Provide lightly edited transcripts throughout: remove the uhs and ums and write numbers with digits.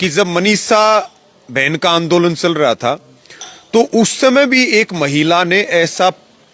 कि जब मनीषा बहन का आंदोलन चल रहा था तो उस समय भी एक महिला ने ऐसा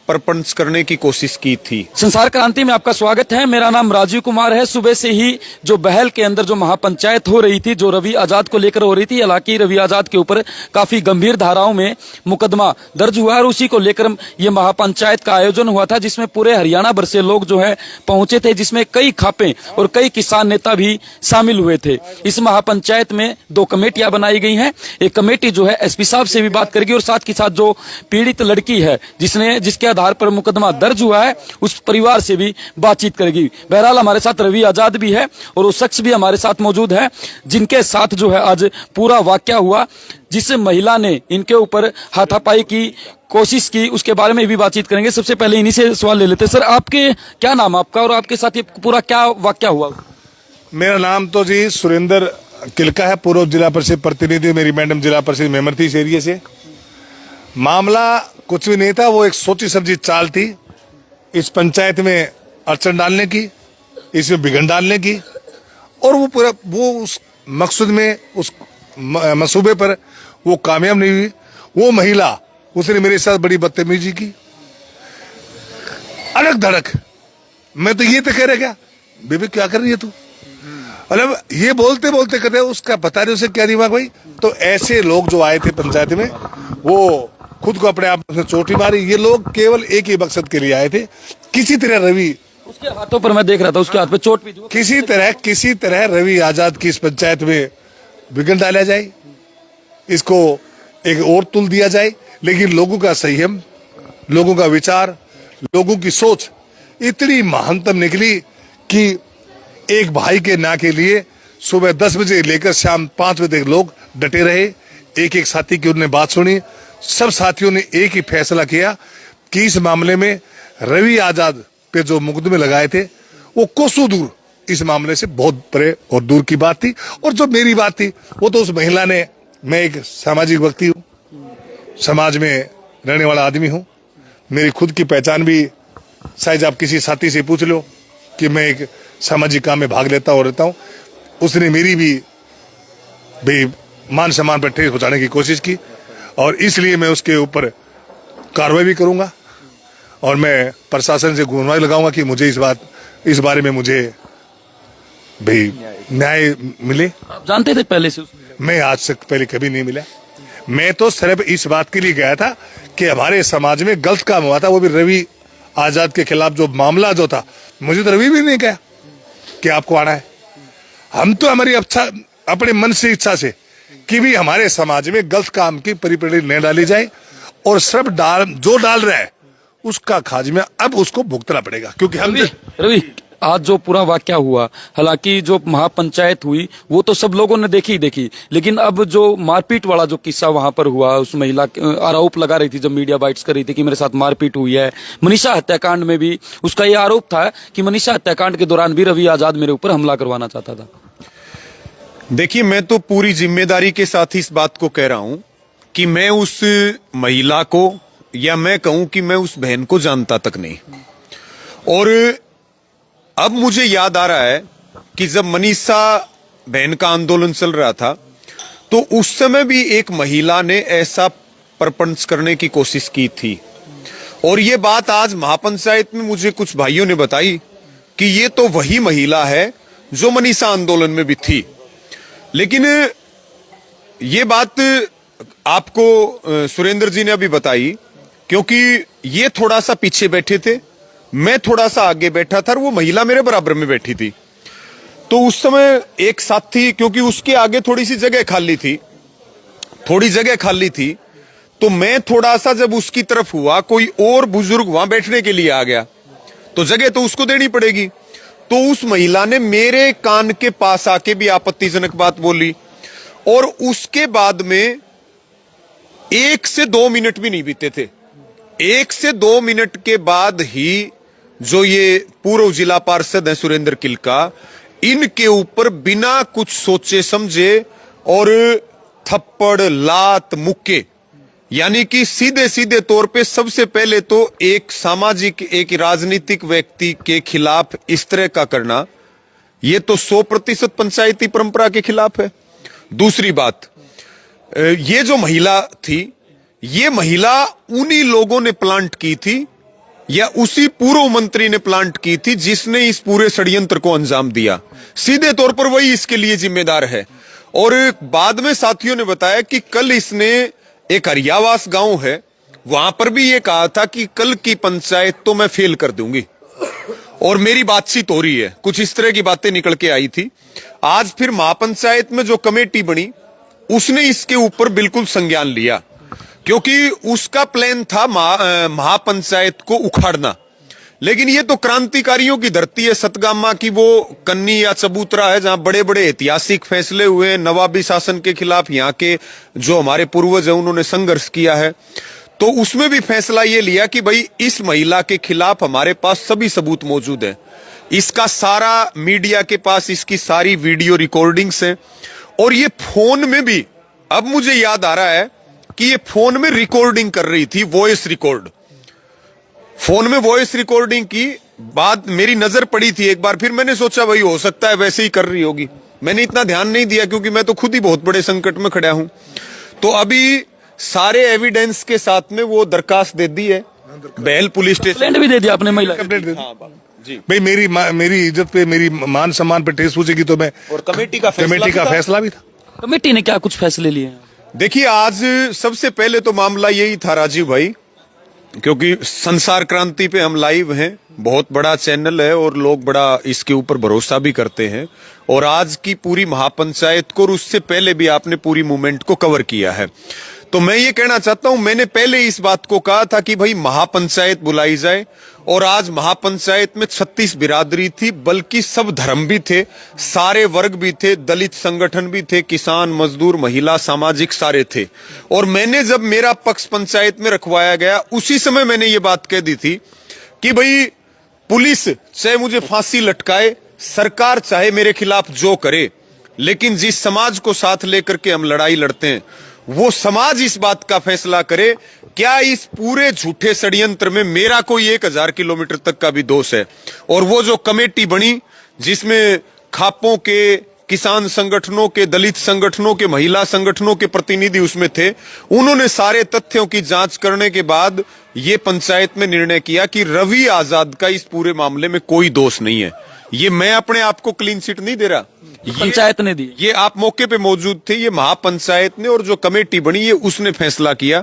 प्रपंच करने की कोशिश की थी। संसार क्रांति में आपका स्वागत है। मेरा नाम राजीव कुमार है। सुबह से ही जो बहल के अंदर जो महापंचायत हो रही थी, जो रवि आजाद को लेकर हो रही थी, हालांकि रवि आजाद के ऊपर काफी गंभीर धाराओं में मुकदमा दर्ज हुआ और उसी को लेकर ये महापंचायत का आयोजन हुआ था, जिसमें पूरे हरियाणा भर से लोग जो है पहुंचे थे, जिसमें कई खापे और कई किसान नेता भी शामिल हुए थे। इस महापंचायत में 2 कमेटियां बनाई गई हैं। एक कमेटी जो है एसपी साहब से भी बात करेगी और साथ ही साथ जो पीड़ित लड़की है जिसके आधार पर मुकदमा दर्ज हुआ है, उस परिवार से भी बातचीत करेगी। बहरहाल हमारे साथ रवि आजाद भी है और वो शख्स भी हमारे साथ मौजूद है जिनके साथ जो है आज पूरा वाकया हुआ, जिस महिला ने इनके ऊपर हाथापाई की कोशिश की, उसके बारे में भी बातचीत करेंगे। सबसे पहले इन्हीं से सवाल ले लेते हैं। सर, आपके क्या नाम आपका और आपके साथ ये पूरा क्या वाकया हुआ? मेरा नाम तो जी सुरेंद्र किलका है, पूर्व जिला परिषद प्रतिनिधि। मेरी मैडम जिला परिषद मेंबर थी इस एरिया से। मामला कुछ भी नहीं था, वो एक सोची समझी चाल थी इस पंचायत में अड़चन डालने की, इसमें बिघन डालने की, और वो उस मकसद में, उस मंसूबे पर वो कामयाब नहीं हुई। वो महिला, उसने मेरे साथ बड़ी बदतमीजी की, अड़क धड़क। मैं तो ये तो कह रहा, क्या बेबी क्या कर रही है तू, मतलब ये बोलते बोलते कहते उसका पता नहीं उसे क्या दिमाग भाई। तो ऐसे लोग जो आए थे पंचायत में, वो खुद को अपने आप में चोटी मारी। ये लोग केवल एक ही मकसद के लिए आए थे, किसी तरह रवि, उसके हाथों पर मैं देख रहा था, उसके हाथ पे चोट भी थी, किसी तरह रवि आजाद की इस पंचायत में विघन डाला जाए, इसको एक और तुल दिया जाए। लेकिन लोगों का संयम, लोगों का विचार, लोगों की सोच इतनी महानतम निकली कि एक भाई के ना के लिए सुबह 10 बजे लेकर शाम 5 बजे तक लोग डटे रहे। एक एक साथी की उन्होंने बात सुनी। सब साथियों ने एक ही फैसला किया कि इस मामले में रवि आजाद पे जो मुकदमे लगाए थे वो कोसों दूर, इस मामले से बहुत परे और दूर की बात थी। और जो मेरी बात थी वो तो उस महिला ने, मैं एक सामाजिक व्यक्ति हूँ, समाज में रहने वाला आदमी हूँ। मेरी खुद की पहचान भी, शायद आप किसी साथी से पूछ लो कि मैं एक सामाजिक काम में भाग लेता और रहता हूँ। उसने मेरी भी मान सम्मान पर ठेस पहुंचाने की कोशिश की और इसलिए मैं उसके ऊपर कार्रवाई भी करूंगा और मैं प्रशासन से गुहार लगाऊंगा कि मुझे इस बारे में मुझे भी न्याय मिले। आप जानते थे पहले से? मैं आज तक पहले कभी नहीं मिला। मैं तो सिर्फ इस बात के लिए गया था कि हमारे समाज में गलत काम हुआ था, वो भी रवि आजाद के खिलाफ जो मामला जो था। मुझे तो रवि भी नहीं कहा कि आपको आना है। हम तो हमारी अपने मन से इच्छा से कि भी हमारे समाज में गलत काम की परिप्रति न डाली जाए और सिर्फ जो डाल रहा है उसका खाजमे अब उसको भुगतना पड़ेगा। क्योंकि हम रवि, आज जो पूरा वाकया हुआ, हालांकि जो महापंचायत हुई वो तो सब लोगों ने देखी, लेकिन अब जो मारपीट वाला जो किस्सा वहां पर हुआ, उस महिला आरोप लगा रही थी जब मीडिया बाइट्स कर रही थी कि मेरे साथ मारपीट हुई है। मनीषा हत्याकांड में भी उसका ये आरोप था कि मनीषा हत्याकांड के दौरान भी रवि आजाद मेरे ऊपर हमला करवाना चाहता था। देखिए, मैं तो पूरी जिम्मेदारी के साथ ही इस बात को कह रहा हूं कि मैं उस महिला को, या मैं कहूं कि मैं उस बहन को जानता तक नहीं। और अब मुझे याद आ रहा है कि जब मनीषा बहन का आंदोलन चल रहा था तो उस समय भी एक महिला ने ऐसा प्रपंच करने की कोशिश की थी। और ये बात आज महापंचायत में मुझे कुछ भाइयों ने बताई कि ये तो वही महिला है जो मनीषा आंदोलन में भी थी। लेकिन ये बात आपको सुरेंद्र जी ने अभी बताई, क्योंकि ये थोड़ा सा पीछे बैठे थे, मैं थोड़ा सा आगे बैठा था और वो महिला मेरे बराबर में बैठी थी। तो उस समय एक साथी, क्योंकि उसके आगे थोड़ी सी जगह खाली थी, तो मैं थोड़ा सा जब उसकी तरफ हुआ, कोई और बुजुर्ग वहां बैठने के लिए आ गया तो जगह तो उसको देनी पड़ेगी। तो उस महिला ने मेरे कान के पास आके भी आपत्तिजनक बात बोली और उसके बाद में 1 से 2 मिनट भी नहीं बीते थे। 1 से 2 मिनट के बाद ही जो ये पूर्व जिला पार्षद है सुरेंद्र किलका, इनके ऊपर बिना कुछ सोचे समझे और थप्पड़, लात, मुक्के, यानी कि सीधे सीधे तौर पे सबसे पहले तो एक सामाजिक, एक राजनीतिक व्यक्ति के खिलाफ इस तरह का करना, ये तो 100% पंचायती परंपरा के खिलाफ है। दूसरी बात, ये जो महिला थी, ये महिला उन्हीं लोगों ने प्लांट की थी या उसी पूर्व मंत्री ने प्लांट की थी जिसने इस पूरे षड्यंत्र को अंजाम दिया। सीधे तौर पर वही इसके लिए जिम्मेदार है। और बाद में साथियों ने बताया कि कल इसने एक हरियावास गांव है, वहां पर भी ये कहा था कि कल की पंचायत तो मैं फेल कर दूंगी, और मेरी बातचीत हो रही है, कुछ इस तरह की बातें निकल के आई थी। आज फिर महापंचायत में जो कमेटी बनी उसने इसके ऊपर बिल्कुल संज्ञान लिया, क्योंकि उसका प्लान था महापंचायत को उखाड़ना। लेकिन ये तो क्रांतिकारियों की धरती है, सतगामा की वो कन्नी या चबूतरा है जहां बड़े बड़े ऐतिहासिक फैसले हुए, नवाबी शासन के खिलाफ यहाँ के जो हमारे पूर्वज है उन्होंने संघर्ष किया है। तो उसमें भी फैसला ये लिया कि भाई इस महिला के खिलाफ हमारे पास सभी सबूत मौजूद है, इसका सारा मीडिया के पास इसकी सारी वीडियो रिकॉर्डिंग्स है, और ये फोन में भी, अब मुझे याद आ रहा है कि ये फोन में रिकॉर्डिंग कर रही थी, वॉइस रिकॉर्ड, फोन में वॉइस रिकॉर्डिंग की बात मेरी नजर पड़ी थी एक बार। फिर मैंने सोचा भाई हो सकता है वैसे ही कर रही होगी, मैंने इतना ध्यान नहीं दिया क्योंकि मैं तो खुद ही बहुत बड़े संकट में खड़ा हूं। तो अभी सारे एविडेंस के साथ में वो दरखास्त दे दी है बहल पुलिस स्टेशन, कंप्लेंट भी दे दिया आपने महिला की? कंप्लेंट दे दी। हाँ, जी। भाई मेरी इज्जत पे, मेरी मान सम्मान पे ठेस पहुंचेगी तो मैं, और कमेटी का फैसला भी था। कमेटी ने क्या कुछ फैसले लिए हैं? देखिए, आज सबसे पहले तो मामला यही था राजीव भाई, क्योंकि संसार क्रांति पे हम लाइव हैं, बहुत बड़ा चैनल है और लोग बड़ा इसके ऊपर भरोसा भी करते हैं, और आज की पूरी महापंचायत को और उससे पहले भी आपने पूरी मूवमेंट को कवर किया है। तो मैं ये कहना चाहता हूं, मैंने पहले इस बात को कहा था कि भाई महापंचायत बुलाई जाए, और आज महापंचायत में 36 बिरादरी थी, बल्कि सब धर्म भी थे, सारे वर्ग भी थे, दलित संगठन भी थे, किसान, मजदूर, महिला, सामाजिक सारे थे। और मैंने जब मेरा पक्ष पंचायत में रखवाया गया उसी समय मैंने ये बात कह दी थी कि भाई पुलिस चाहे मुझे फांसी लटकाए, सरकार चाहे मेरे खिलाफ जो करे, लेकिन जिस समाज को साथ लेकर के हम लड़ाई लड़ते हैं वो समाज इस बात का फैसला करे, क्या इस पूरे झूठे षड्यंत्र में मेरा कोई 1000 किलोमीटर तक का भी दोष है। और वो जो कमेटी बनी जिसमें खापों के, किसान संगठनों के, दलित संगठनों के, महिला संगठनों के प्रतिनिधि उसमें थे, उन्होंने सारे तथ्यों की जांच करने के बाद ये पंचायत में निर्णय किया कि रवि आजाद का इस पूरे मामले में कोई दोष नहीं है। ये मैं अपने आप को क्लीन चिट नहीं दे रहा, पंचायत ने दी। ये आप मौके पे मौजूद थे, ये महापंचायत ने और जो कमेटी बनी ये उसने फैसला किया।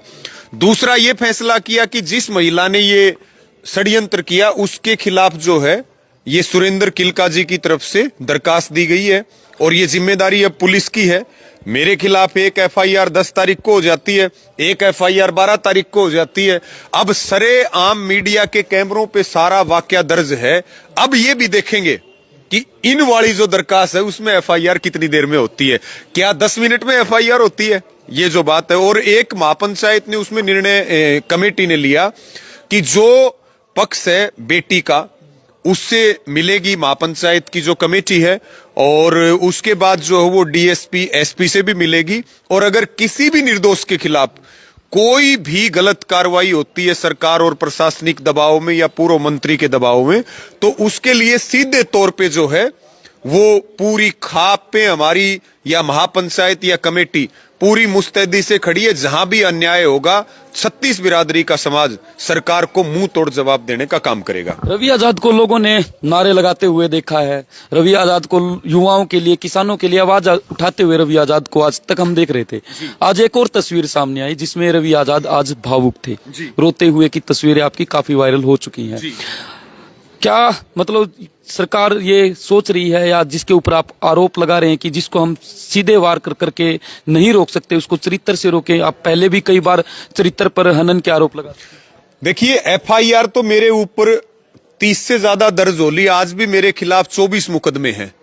दूसरा ये फैसला किया कि जिस महिला ने ये षड्यंत्र किया उसके खिलाफ जो है ये सुरेंद्र किलका जी की तरफ से दरखास्त दी गई है, और ये जिम्मेदारी अब पुलिस की है। मेरे खिलाफ एक एफआईआर 10 तारीख को हो जाती है, एक एफआईआर 12 तारीख को हो जाती है। अब सरे आम मीडिया के कैमरों पे सारा वाकया दर्ज है। अब ये भी देखेंगे कि इन वाली जो दरखास्त है उसमें एफआईआर कितनी देर में होती है, क्या 10 मिनट में एफआईआर होती है, ये जो बात है। और एक महापंचायत ने उसमें निर्णय कमेटी ने लिया कि जो पक्ष है बेटी का उससे मिलेगी महापंचायत की जो कमेटी है, और उसके बाद जो है वो डीएसपी एसपी से भी मिलेगी। और अगर किसी भी निर्दोष के खिलाफ कोई भी गलत कार्रवाई होती है सरकार और प्रशासनिक दबाव में या पूर्व मंत्री के दबाव में, तो उसके लिए सीधे तौर पे जो है वो पूरी खाप पे हमारी या महापंचायत या कमेटी पूरी मुस्तैदी से खड़ी है। जहां भी अन्याय होगा 36 बिरादरी का समाज सरकार को मुंह तोड़ जवाब देने का काम करेगा। रवि आजाद को लोगों ने नारे लगाते हुए देखा है, रवि आजाद को युवाओं के लिए, किसानों के लिए आवाज उठाते हुए रवि आजाद को आज तक हम देख रहे थे। आज एक और तस्वीर सामने आई जिसमें रवि आजाद आज भावुक थे, रोते हुए की तस्वीरें आपकी काफी वायरल हो चुकी हैं। क्या मतलब सरकार ये सोच रही है, या जिसके ऊपर आप आरोप लगा रहे हैं कि जिसको हम सीधे वार कर करके नहीं रोक सकते उसको चरित्र से रोके? आप पहले भी कई बार चरित्र पर हनन के आरोप लगा। देखिए, एफआईआर तो मेरे ऊपर 30 से ज्यादा दर्ज हो ली, आज भी मेरे खिलाफ 24 मुकदमे हैं।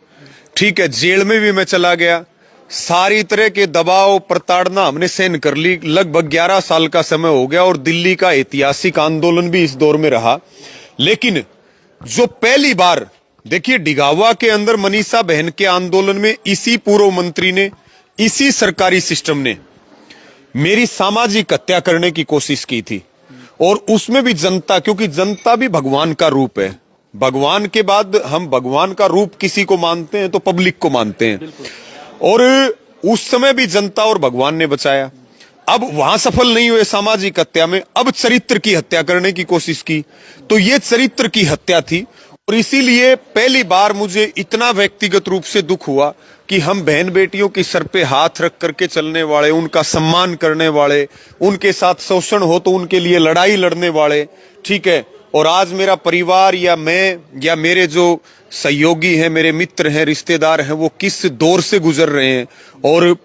ठीक है, जेल में भी मैं चला गया, सारी तरह के दबाव प्रताड़ना हमने सहन कर ली। लगभग 11 साल का समय हो गया और दिल्ली का ऐतिहासिक आंदोलन भी इस दौर में रहा। लेकिन जो पहली बार देखिए डिगावा के अंदर मनीषा बहन के आंदोलन में इसी पूर्व मंत्री ने, इसी सरकारी सिस्टम ने मेरी सामाजिक हत्या करने की कोशिश की थी, और उसमें भी जनता, क्योंकि जनता भी भगवान का रूप है। भगवान के बाद हम भगवान का रूप किसी को मानते हैं तो पब्लिक को मानते हैं। और उस समय भी जनता और भगवान ने बचाया। अब वहां सफल नहीं हुए सामाजिक हत्या में, अब चरित्र की हत्या करने की कोशिश की, तो ये चरित्र की हत्या थी। और इसीलिए पहली बार मुझे इतना व्यक्तिगत रूप से दुख हुआ कि हम बहन बेटियों की सर पे हाथ रख करके चलने वाले, उनका सम्मान करने वाले, उनके साथ शोषण हो तो उनके लिए लड़ाई लड़ने वाले, ठीक है, और आज मेरा परिवार या मैं या मेरे जो सहयोगी हैं, मेरे मित्र हैं, रिश्तेदार हैं, वो किस दौर से गुजर रहे हैं और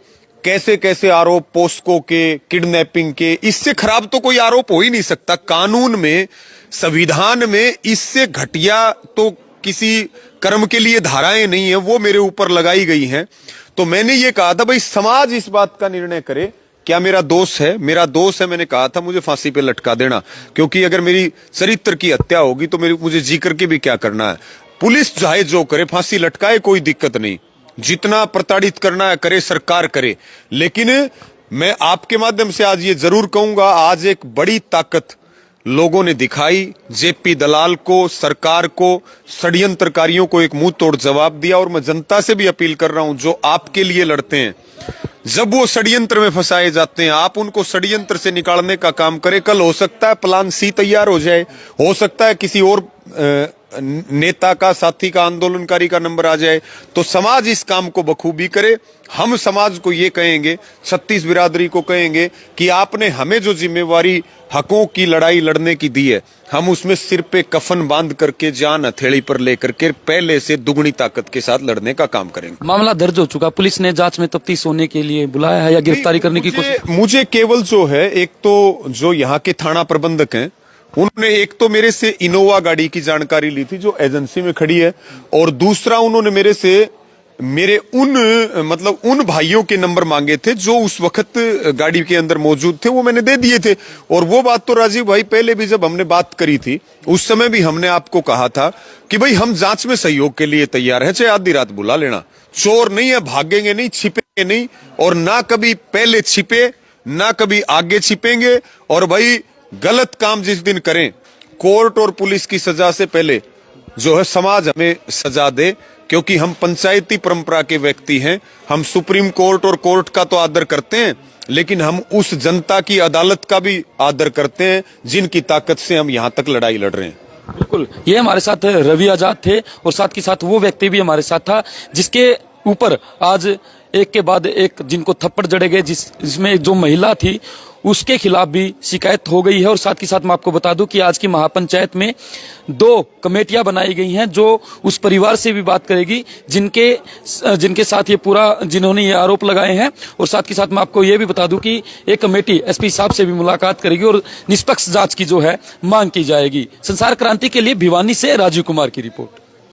कैसे कैसे आरोप पोस्को के, किडनैपिंग के, इससे खराब तो कोई आरोप हो ही नहीं सकता। कानून में, संविधान में इससे घटिया तो किसी कर्म के लिए धाराएं नहीं है, वो मेरे ऊपर लगाई गई हैं। तो मैंने ये कहा था भाई समाज इस बात का निर्णय करे, क्या मेरा दोष है? मेरा दोष है, मैंने कहा था मुझे फांसी पे लटका देना, क्योंकि अगर मेरी चरित्र की हत्या होगी तो मुझे जी करके भी क्या करना है। पुलिस चाहे जो करे, फांसी लटकाए, कोई दिक्कत नहीं, जितना प्रताड़ित करना है करे, सरकार करे। लेकिन मैं आपके माध्यम से आज ये जरूर कहूंगा, आज एक बड़ी ताकत लोगों ने दिखाई, जेपी दलाल को, सरकार को, षड्यंत्रकारियों को एक मुंह तोड़ जवाब दिया। और मैं जनता से भी अपील कर रहा हूं, जो आपके लिए लड़ते हैं, जब वो षड्यंत्र में फंसाए जाते हैं, आप उनको षड्यंत्र से निकालने का काम करें। कल हो सकता है प्लान सी तैयार हो जाए, हो सकता है किसी और नेता का, साथी का, आंदोलनकारी का नंबर आ जाए, तो समाज इस काम को बखूबी करे। हम समाज को ये कहेंगे, 36 बिरादरी को कहेंगे कि आपने हमें जो जिम्मेवारी हकों की लड़ाई लड़ने की दी है, हम उसमें सिर पे कफन बांध करके, जान हथेली पर लेकर के पहले से दुगनी ताकत के साथ लड़ने का काम करेंगे। मामला दर्ज हो चुका, पुलिस ने जांच में तफ्तीश होने के लिए बुलाया है या गिरफ्तारी करने की कोशिश? मुझे केवल जो है, एक तो जो यहाँ के थाना प्रबंधक हैं, उन्होंने एक तो मेरे से इनोवा गाड़ी की जानकारी ली थी जो एजेंसी में खड़ी है, और दूसरा उन्होंने मेरे से मेरे उन भाइयों के नंबर मांगे थे जो उस वक्त गाड़ी के अंदर मौजूद थे, वो मैंने दे दिए थे। और वो बात तो राजीव भाई पहले भी जब हमने बात करी थी, उस समय भी हमने आपको कहा था कि भाई हम जांच में सहयोग के लिए तैयार है, चाहे आधी रात बुला लेना। चोर नहीं है, भागेंगे नहीं, छिपेंगे नहीं, और ना कभी पहले छिपे, ना कभी आगे छिपेंगे। और भाई गलत काम जिस दिन करें, कोर्ट और पुलिस की सजा से पहले जो है समाज हमें सजा दे, क्योंकि हम पंचायती परंपरा के व्यक्ति हैं। हम सुप्रीम कोर्ट और कोर्ट का तो आदर करते हैं, लेकिन हम उस जनता की अदालत का भी आदर करते हैं जिनकी ताकत से हम यहाँ तक लड़ाई लड़ रहे हैं। बिल्कुल, ये हमारे साथ रवि आजाद थे, और साथ के साथ वो व्यक्ति भी हमारे साथ था जिसके ऊपर आज एक के बाद एक जिनको थप्पड़ जड़े गए, जिसमें जो महिला थी उसके खिलाफ भी शिकायत हो गई है। और साथ ही साथ मैं आपको बता दूं कि आज की महापंचायत में 2 कमेटियां बनाई गई हैं जो उस परिवार से भी बात करेगी जिनके साथ ये पूरा, जिन्होंने ये आरोप लगाए हैं। और साथ ही साथ मैं आपको ये भी बता दूं कि एक कमेटी एसपी साहब से भी मुलाकात करेगी और निष्पक्ष जांच की जो है मांग की जाएगी। संसार क्रांति के लिए भिवानी से राजीव कुमार की रिपोर्ट।